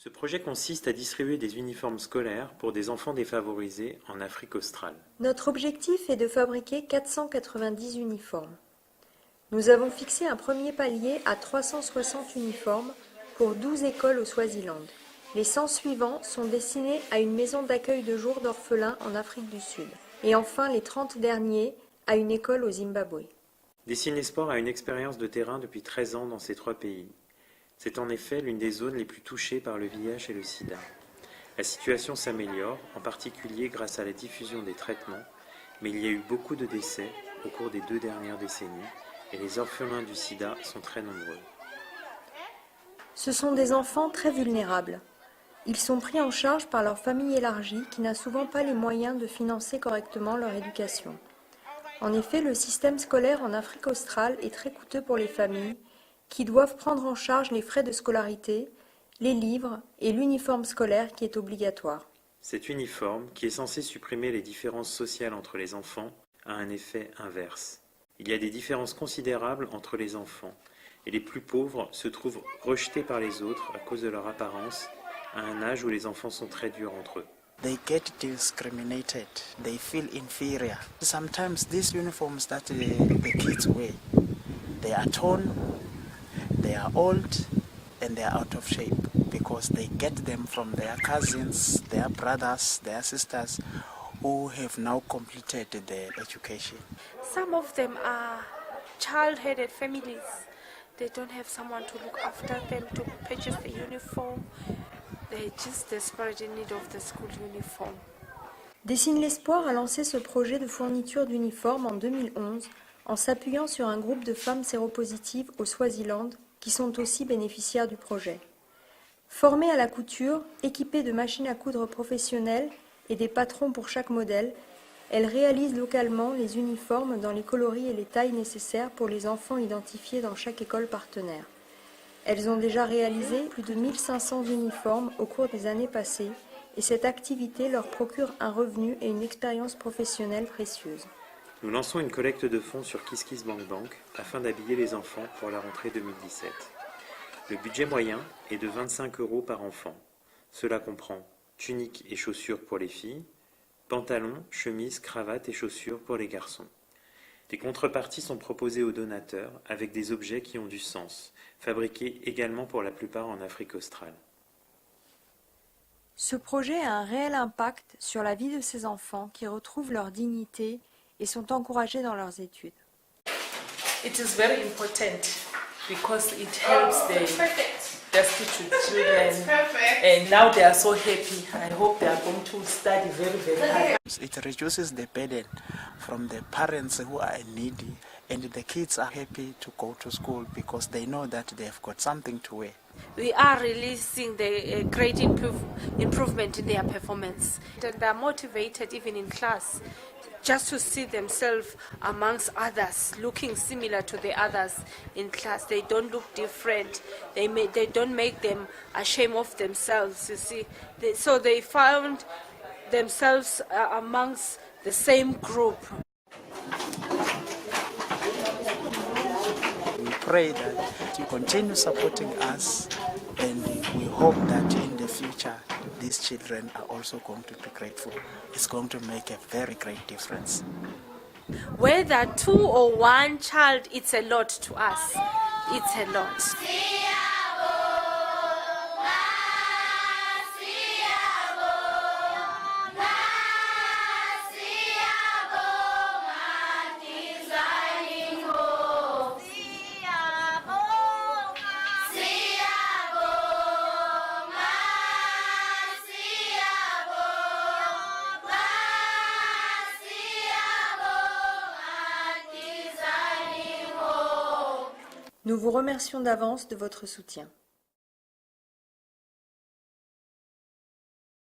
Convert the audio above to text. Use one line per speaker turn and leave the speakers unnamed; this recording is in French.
Ce projet consiste à distribuer des uniformes scolaires pour des enfants défavorisés en Afrique australe.
Notre objectif est de fabriquer 490 uniformes. Nous avons fixé un premier palier à 360 uniformes pour 12 écoles au Swaziland. Les 100 suivants sont destinés à une maison d'accueil de jour d'orphelins en Afrique du Sud. Et enfin les 30 derniers à une école au Zimbabwe.
Dessiné Sport a une expérience de terrain depuis 13 ans dans ces 3 pays. C'est en effet l'une des zones les plus touchées par le VIH et le sida. La situation s'améliore, en particulier grâce à la diffusion des traitements, mais il y a eu beaucoup de décès au cours des 2 dernières décennies et les orphelins du sida sont très nombreux.
Ce sont des enfants très vulnérables. Ils sont pris en charge par leur famille élargie qui n'a souvent pas les moyens de financer correctement leur éducation. En effet, le système scolaire en Afrique australe est très coûteux pour les familles qui doivent prendre en charge les frais de scolarité, les livres et l'uniforme scolaire qui est obligatoire.
Cet uniforme, qui est censé supprimer les différences sociales entre les enfants, a un effet inverse. Il y a des différences considérables entre les enfants, et les plus pauvres se trouvent rejetés par les autres à cause de leur apparence, à un âge où les enfants sont très durs entre eux.
They get discriminated, they feel inferior. Sometimes these uniforms that the kids wear, they are torn, they are old, and they are out of shape because they get them from their cousins, their brothers, their sisters who have now completed their education.
Some of them are child-headed families. They don't have someone to look after them, to purchase the uniform. They're just desperate in need of the school uniform.
Dessine l'Espoir a lancé ce projet de fourniture d'uniformes en 2011 en s'appuyant sur un groupe de femmes séropositives au Swaziland qui sont aussi bénéficiaires du projet. Formées à la couture, équipées de machines à coudre professionnelles et des patrons pour chaque modèle, elles réalisent localement les uniformes dans les coloris et les tailles nécessaires pour les enfants identifiés dans chaque école partenaire. Elles ont déjà réalisé plus de 1500 uniformes au cours des années passées et cette activité leur procure un revenu et une expérience professionnelle précieuse.
Nous lançons une collecte de fonds sur KissKissBankBank afin d'habiller les enfants pour la rentrée 2017. Le budget moyen est de 25 € par enfant. Cela comprend tuniques et chaussures pour les filles, pantalons, chemises, cravates et chaussures pour les garçons. Des contreparties sont proposées aux donateurs avec des objets qui ont du sens, fabriqués également pour la plupart en Afrique australe.
Ce projet a un réel impact sur la vie de ces enfants qui retrouvent leur dignité et sont encouragés dans leurs études.
It is very important because it helps the destitute children and now they are so happy. I hope they are going to study very, very hard.
It reduces the burden from the parents who are needy, and the kids are happy to go to school because they know that they have got something to wear.
We are releasing the great improvement in their performance. And they are motivated even in class just to see themselves amongst others, looking similar to the others in class. They don't look different. They don't make them ashamed of themselves, you see. So they found themselves amongst the same group.
We pray that you continue supporting us, and we hope that in the future these children are also going to be grateful. It's going to make a very great difference.
Whether 2 or 1 child, it's a lot to us. It's a lot.
Nous vous remercions d'avance de votre soutien.